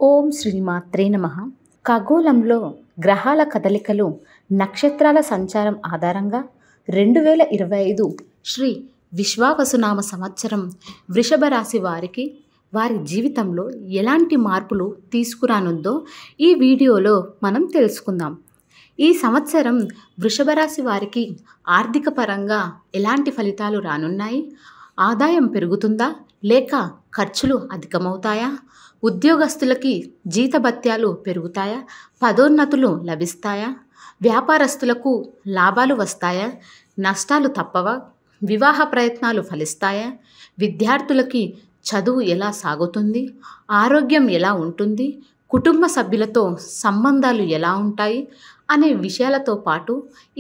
ఓం శ్రీమాత్రే నమః. ఖగోళంలో గ్రహాల కదలికలు, నక్షత్రాల సంచారం ఆధారంగా 2025 శ్రీ విశ్వావసునామ సంవత్సరం వృషభ రాశి వారికి వారి జీవితంలో ఎలాంటి మార్పులు తీసుకురానుందో ఈ వీడియోలో మనం తెలుసుకుందాం. ఈ సంవత్సరం వృషభ రాశి వారికి ఆర్థిక పరంగా ఎలాంటి ఫలితాలు రానున్నాయి? ఆదాయం పెరుగుతుందా లేక ఖర్చులు అధికమవుతాయా? ఉద్యోగస్తులకి జీతభత్యాలు పెరుగుతాయా? పదోన్నతులు లభిస్తాయా? వ్యాపారస్తులకు లాభాలు వస్తాయా? నష్టాలు తప్పవా? వివాహ ప్రయత్నాలు ఫలిస్తాయా? విద్యార్థులకి చదువు ఎలా సాగుతుంది? ఆరోగ్యం ఎలా ఉంటుంది? కుటుంబ సభ్యులతో సంబంధాలు ఎలా ఉంటాయి అనే విషయాలతో పాటు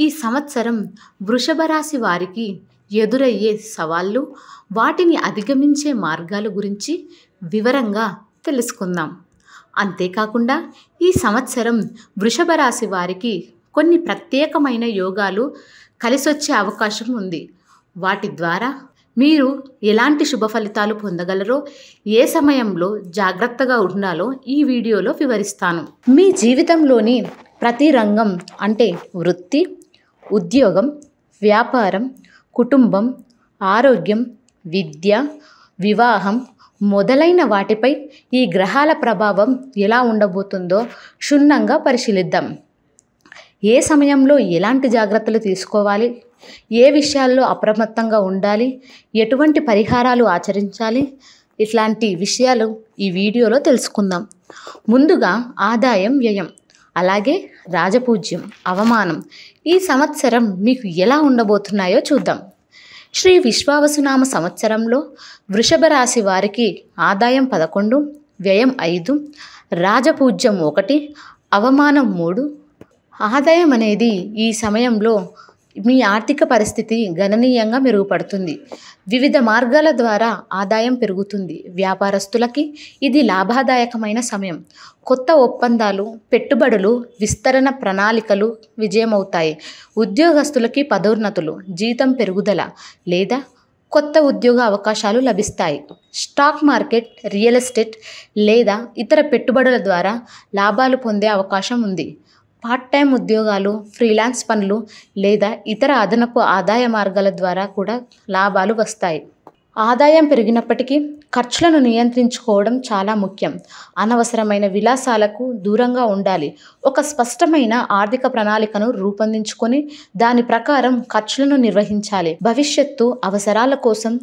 ఈ సంవత్సరం వృషభ రాశి వారికి ఎదురయ్యే సవాళ్ళు, వాటిని అధిగమించే మార్గాల గురించి వివరంగా తెలుసుకుందాం. అంతేకాకుండా ఈ సంవత్సరం వృషభ రాశి వారికి కొన్ని ప్రత్యేకమైన యోగాలు కలిసొచ్చే అవకాశం ఉంది. వాటి ద్వారా మీరు ఎలాంటి శుభ ఫలితాలు పొందగలరో, ఏ సమయంలో జాగ్రత్తగా ఉండాలో ఈ వీడియోలో వివరిస్తాను. మీ జీవితంలోని ప్రతి రంగం అంటే వృత్తి, ఉద్యోగం, వ్యాపారం, కుటుంబం, ఆరోగ్యం, విద్య, వివాహం మొదలైన వాటిపై ఈ గ్రహాల ప్రభావం ఎలా ఉండబోతుందో క్షుణ్ణంగా పరిశీలిద్దాం. ఏ సమయంలో ఎలాంటి జాగ్రత్తలు తీసుకోవాలి? ఏ విషయాల్లో అప్రమత్తంగా ఉండాలి? ఎటువంటి పరిహారాలు ఆచరించాలి? ఇట్లాంటి విషయాలు ఈ వీడియోలో తెలుసుకుందాం. ముందుగా ఆదాయం, వ్యయం, అలాగే రాజపూజ్యం, అవమానం ఈ సంవత్సరం మీకు ఎలా ఉండబోతున్నాయో చూద్దాం. శ్రీ విశ్వావసునామ సంవత్సరంలో వృషభ రాశి వారికి ఆదాయం 11, వ్యయం 5, రాజపూజ్యం 1, అవమానం 3. ఆదాయం అనేది ఈ సమయంలో మీ ఆర్థిక పరిస్థితి గణనీయంగా మెరుగుపడుతుంది. వివిధ మార్గాల ద్వారా ఆదాయం పెరుగుతుంది. వ్యాపారస్తులకి ఇది లాభదాయకమైన సమయం. కొత్త ఒప్పందాలు, పెట్టుబడులు, విస్తరణ ప్రణాళికలు విజయమవుతాయి. ఉద్యోగస్తులకి పదోన్నతులు, జీతం పెరుగుదల లేదా కొత్త ఉద్యోగ అవకాశాలు లభిస్తాయి. స్టాక్ మార్కెట్, రియల్ ఎస్టేట్ లేదా ఇతర పెట్టుబడుల ద్వారా లాభాలు పొందే అవకాశం ఉంది. పార్ట్ టైం ఉద్యోగాలు, ఫ్రీలాన్స్ పనులు లేదా ఇతర అదనపు ఆదాయ మార్గాల ద్వారా కూడా లాభాలు వస్తాయి. ఆదాయం పెరిగినప్పటికీ ఖర్చులను నియంత్రించుకోవడం చాలా ముఖ్యం. అనవసరమైన విలాసాలకు దూరంగా ఉండాలి. ఒక స్పష్టమైన ఆర్థిక ప్రణాళికను రూపొందించుకొని దాని ప్రకారం ఖర్చులను నిర్వహించాలి. భవిష్యత్తు అవసరాల కోసం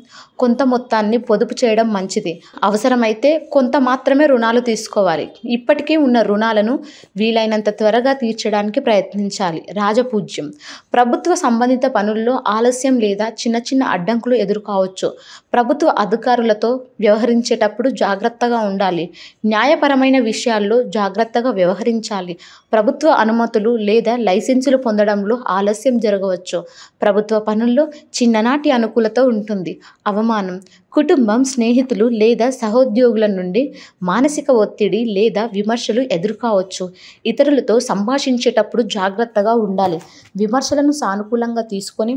కొంత మొత్తాన్ని పొదుపు చేయడం మంచిది. అవసరమైతే కొంత మాత్రమే రుణాలు తీసుకోవాలి. ఇప్పటికే ఉన్న రుణాలను వీలైనంత త్వరగా తీర్చడానికి ప్రయత్నించాలి. రాజపూజ్యం, ప్రభుత్వ సంబంధిత పనుల్లో ఆలస్యం లేదా చిన్న చిన్న అడ్డంకులు ఎదుర్కోవచ్చు. ప్రభుత్వ అధికారులతో వ్యవహరించేటప్పుడు జాగ్రత్తగా ఉండాలి. న్యాయపరమైన విషయాల్లో జాగ్రత్తగా వ్యవహరించాలి. ప్రభుత్వ అనుమతులు లేదా లైసెన్సులు పొందడంలో ఆలస్యం జరగవచ్చు. ప్రభుత్వ పనుల్లో చిన్ననాటి అనుకూలత ఉంటుంది. అవమానం, కుటుంబం, స్నేహితులు లేదా సహోద్యోగుల నుండి మానసిక ఒత్తిడి లేదా విమర్శలు ఎదుర్కోవచ్చు. ఇతరులతో సంభాషించేటప్పుడు జాగ్రత్తగా ఉండాలి. విమర్శలను సానుకూలంగా తీసుకొని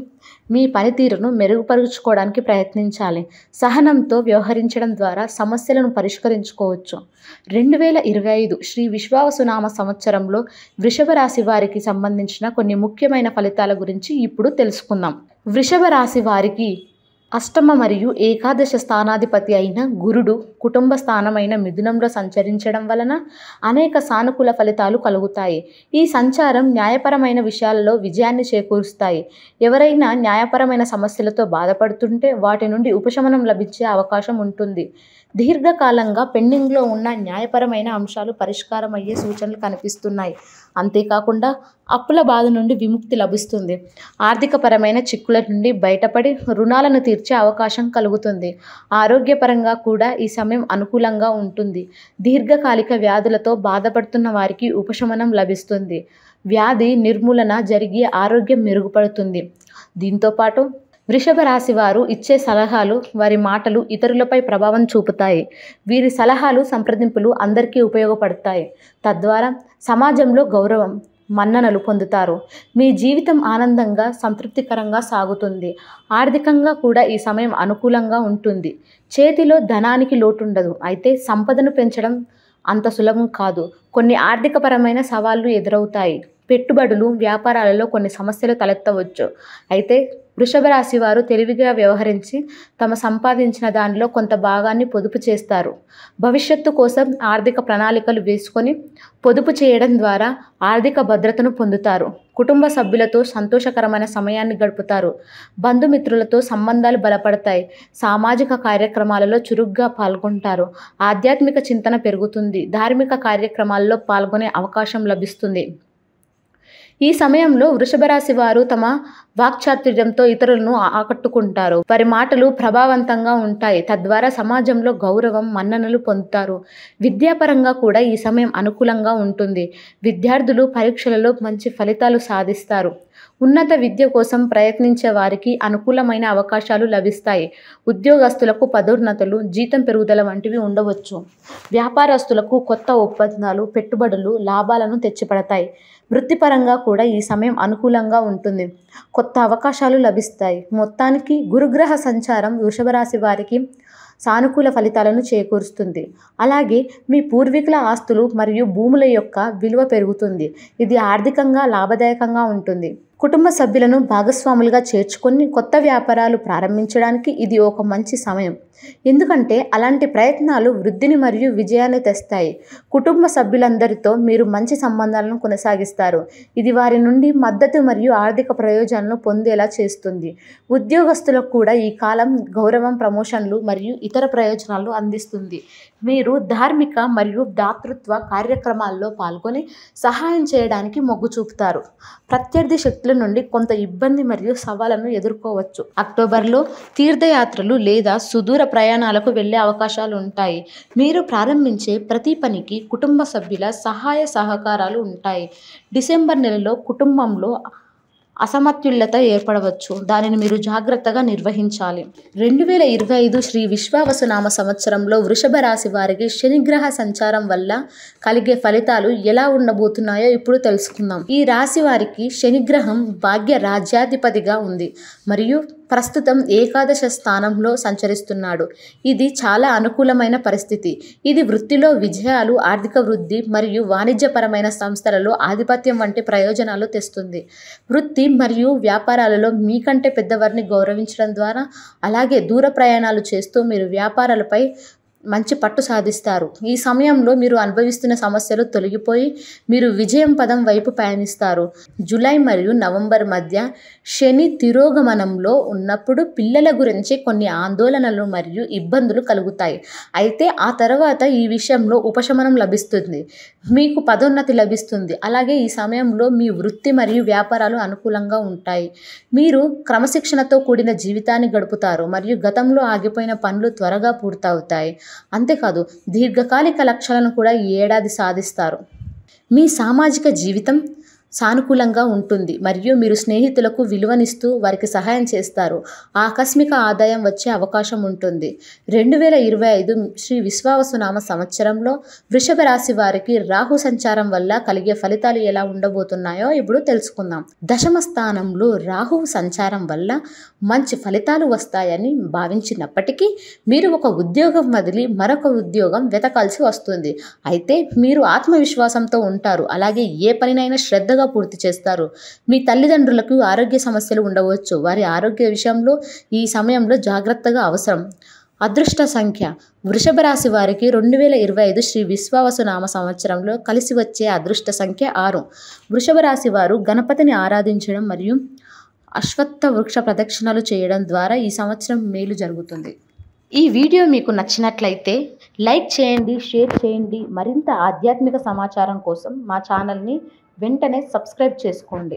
మీ పనితీరును మెరుగుపరుచుకోవడానికి ప్రయత్నించాలి. సహనంతో వ్యవహరించడం ద్వారా సమస్యలను పరిష్కరించుకోవచ్చు. 2025 శ్రీ విశ్వావసునామ సంవత్సరంలో వృషభ రాశి వారికి సంబంధించిన కొన్ని ముఖ్యమైన ఫలితాల గురించి ఇప్పుడు తెలుసుకుందాం. వృషభ రాశి వారికి అష్టమ మరియు ఏకాదశ స్థానాధిపతి అయిన గురుడు కుటుంబ స్థానమైన మిథునంలో సంచరించడం వలన అనేక సానుకూల ఫలితాలు కలుగుతాయి. ఈ సంచారం న్యాయపరమైన విషయాలలో విజయాన్ని చేకూరుస్తాయి. ఎవరైనా న్యాయపరమైన సమస్యలతో బాధపడుతుంటే వాటి నుండి ఉపశమనం లభించే అవకాశం ఉంటుంది. దీర్ఘకాలంగా పెండింగ్లో ఉన్న న్యాయపరమైన అంశాలు పరిష్కారం అయ్యే సూచనలు కనిపిస్తున్నాయి. అంతేకాకుండా అప్పుల బాధ నుండి విముక్తి లభిస్తుంది. ఆర్థికపరమైన చిక్కుల నుండి బయటపడి రుణాలను తీర్చే అవకాశం కలుగుతుంది. ఆరోగ్యపరంగా కూడా ఈ సమయం అనుకూలంగా ఉంటుంది. దీర్ఘకాలిక వ్యాధులతో బాధపడుతున్న వారికి ఉపశమనం లభిస్తుంది. వ్యాధి నిర్మూలన జరిగి ఆరోగ్యం మెరుగుపడుతుంది. దీంతోపాటు వృషభ రాశి వారు ఇచ్చే సలహాలు, వారి మాటలు ఇతరులపై ప్రభావం చూపుతాయి. వీరి సలహాలు, సంప్రదింపులు అందరికీ ఉపయోగపడతాయి. తద్వారా సమాజంలో గౌరవం, మన్ననలు పొందుతారు. మీ జీవితం ఆనందంగా, సంతృప్తికరంగా సాగుతుంది. ఆర్థికంగా కూడా ఈ సమయం అనుకూలంగా ఉంటుంది. చేతిలో ధనానికి లోటుండదు. అయితే సంపదను పెంచడం అంత సులభం కాదు. కొన్ని ఆర్థికపరమైన సవాళ్లు ఎదురవుతాయి. పెట్టుబడులు, వ్యాపారాలలో కొన్ని సమస్యలు తలెత్తవచ్చు. అయితే వృషభ రాశి వారు తెలివిగా వ్యవహరించి తమ సంపాదించిన దానిలో కొంత భాగాన్ని పొదుపు చేస్తారు. భవిష్యత్తు కోసం ఆర్థిక ప్రణాళికలు వేసుకొని పొదుపు చేయడం ద్వారా ఆర్థిక భద్రతను పొందుతారు. కుటుంబ సభ్యులతో సంతోషకరమైన సమయాన్ని గడుపుతారు. బంధుమిత్రులతో సంబంధాలు బలపడతాయి. సామాజిక కార్యక్రమాలలో చురుగ్గా పాల్గొంటారు. ఆధ్యాత్మిక చింతన పెరుగుతుంది. ధార్మిక కార్యక్రమాల్లో పాల్గొనే అవకాశం లభిస్తుంది. ఈ సమయంలో వృషభ రాశి వారు తమ వాక్చాతుర్యంతో ఇతరులను ఆకట్టుకుంటారు. వారి మాటలు ప్రభావవంతంగా ఉంటాయి. తద్వారా సమాజంలో గౌరవం, మన్ననలు పొందుతారు. విద్యాపరంగా కూడా ఈ సమయం అనుకూలంగా ఉంటుంది. విద్యార్థులు పరీక్షలలో మంచి ఫలితాలు సాధిస్తారు. ఉన్నత విద్య కోసం ప్రయత్నించే వారికి అనుకూలమైన అవకాశాలు లభిస్తాయి. ఉద్యోగస్తులకు పదోన్నతులు, జీతం పెరుగుదల వంటివి ఉండవచ్చు. వ్యాపారస్తులకు కొత్త ఒప్పందాలు, పెట్టుబడులు లాభాలను తెచ్చిపెడతాయి. వృత్తిపరంగా కూడా ఈ సమయం అనుకూలంగా ఉంటుంది. కొత్త అవకాశాలు లభిస్తాయి. మొత్తానికి గురుగ్రహ సంచారం వృషభ రాశి వారికి సానుకూల ఫలితాలను చేకూరుస్తుంది. అలాగే మీ పూర్వీకుల ఆస్తులు మరియు భూముల యొక్క విలువ పెరుగుతుంది. ఇది ఆర్థికంగా లాభదాయకంగా ఉంటుంది. కుటుంబ సభ్యులను భాగస్వాములుగా చేర్చుకొని కొత్త వ్యాపారాలు ప్రారంభించడానికి ఇది ఒక మంచి సమయం. ఎందుకంటే అలాంటి ప్రయత్నాలు వృద్ధిని మరియు విజయాన్ని తెస్తాయి. కుటుంబ సభ్యులందరితో మీరు మంచి సంబంధాలను కొనసాగిస్తారు. ఇది వారి నుండి మద్దతు మరియు ఆర్థిక ప్రయోజనాలను పొందేలా చేస్తుంది. ఉద్యోగస్తులకు కూడా ఈ కాలం గౌరవం, ప్రమోషన్లు మరియు ఇతర ప్రయోజనాలు అందిస్తుంది. మీరు ధార్మిక మరియు దాతృత్వ కార్యక్రమాల్లో పాల్గొని సహాయం చేయడానికి మొగ్గు చూపుతారు. ప్రత్యర్థి శక్తుల నుండి కొంత ఇబ్బంది మరియు సవాళ్లను ఎదుర్కోవచ్చు. అక్టోబర్లో తీర్థయాత్రలు లేదా సుదూర ప్రయాణాలకు వెళ్ళే అవకాశాలు ఉంటాయి. మీరు ప్రారంభించే ప్రతి పనికి కుటుంబ సభ్యుల సహాయ సహకారాలు ఉంటాయి. డిసెంబర్ నెలలో కుటుంబంలో అసమతుల్యత ఏర్పడవచ్చు. దానిని మీరు జాగ్రత్తగా నిర్వహించాలి. 2025 శ్రీ విశ్వావసునామ సంవత్సరంలో వృషభ రాశి వారికి శనిగ్రహ సంచారం వల్ల కలిగే ఫలితాలు ఎలా ఉండబోతున్నాయో ఇప్పుడు తెలుసుకుందాం. ఈ రాశి వారికి శనిగ్రహం భాగ్య రాజ్యాధిపతిగా ఉంది మరియు ప్రస్తుతం ఏకాదశ స్థానంలో సంచరిస్తున్నాడు. ఇది చాలా అనుకూలమైన పరిస్థితి. ఇది వృత్తిలో విజయాలు, ఆర్థిక వృద్ధి మరియు వాణిజ్యపరమైన సంస్థలలో ఆధిపత్యం వంటి ప్రయోజనాలు తెస్తుంది. వృత్తి మరియు వ్యాపారాలలో మీకంటే పెద్దవారిని గౌరవించడం ద్వారా, అలాగే దూర ప్రయాణాలు చేస్తూ మీరు వ్యాపారాలపై మంచి పట్టు సాధిస్తారు. ఈ సమయంలో మీరు అనుభవిస్తున్న సమస్యలు తొలగిపోయి మీరు విజయం పదం వైపు పయనిస్తారు. జూలై మరియు నవంబర్ మధ్య శని తిరోగమనంలో ఉన్నప్పుడు పిల్లల గురించి కొన్ని ఆందోళనలు మరియు ఇబ్బందులు కలుగుతాయి. అయితే ఆ తర్వాత ఈ విషయంలో ఉపశమనం లభిస్తుంది. మీకు పదోన్నతి లభిస్తుంది. అలాగే ఈ సమయంలో మీ వృత్తి మరియు వ్యాపారాలు అనుకూలంగా ఉంటాయి. మీరు క్రమశిక్షణతో కూడిన జీవితాన్ని గడుపుతారు మరియు గతంలో ఆగిపోయిన పనులు త్వరగా పూర్తవుతాయి. అంతేకాదు దీర్ఘకాలిక లక్ష్యాలను కూడా ఈ ఏడాది సాధిస్తారు. మీ సామాజిక జీవితం సానుకూలంగా ఉంటుంది మరియు మీరు స్నేహితులకు విలువనిస్తూ వారికి సహాయం చేస్తారు. ఆకస్మిక ఆదాయం వచ్చే అవకాశం ఉంటుంది. 2025 శ్రీ విశ్వావసునామ సంవత్సరంలో వృషభ రాశి వారికి రాహు సంచారం వల్ల కలిగే ఫలితాలు ఎలా ఉండబోతున్నాయో ఇప్పుడు తెలుసుకుందాం. దశమ స్థానంలో రాహు సంచారం వల్ల మంచి ఫలితాలు వస్తాయని భావించినప్పటికీ మీరు ఒక ఉద్యోగం వదిలి మరొక ఉద్యోగం వెతకాల్సి వస్తుంది. అయితే మీరు ఆత్మవిశ్వాసంతో ఉంటారు. అలాగే ఏ పనినైనా శ్రద్ధగా పూర్తి చేస్తారు. మీ తల్లిదండ్రులకు ఆరోగ్య సమస్యలు ఉండవచ్చు. వారి ఆరోగ్య విషయంలో ఈ సమయంలో జాగ్రత్తగా అవసరం. అదృష్ట సంఖ్య వృషభ రాశి వారికి 2025 శ్రీ విశ్వావసునామ సంవత్సరంలో కలిసి వచ్చే అదృష్ట సంఖ్య 6. వృషభ రాశి వారు గణపతిని ఆరాధించడం మరియు అశ్వత్థ వృక్ష ప్రదక్షిణలు చేయడం ద్వారా ఈ సంవత్సరం మేలు జరుగుతుంది. ఈ వీడియో మీకు నచ్చినట్లయితే లైక్ చేయండి, షేర్ చేయండి. మరింత ఆధ్యాత్మిక సమాచారం కోసం మా ఛానల్ని వెంటనే సబ్స్క్రైబ్ చేసుకోండి.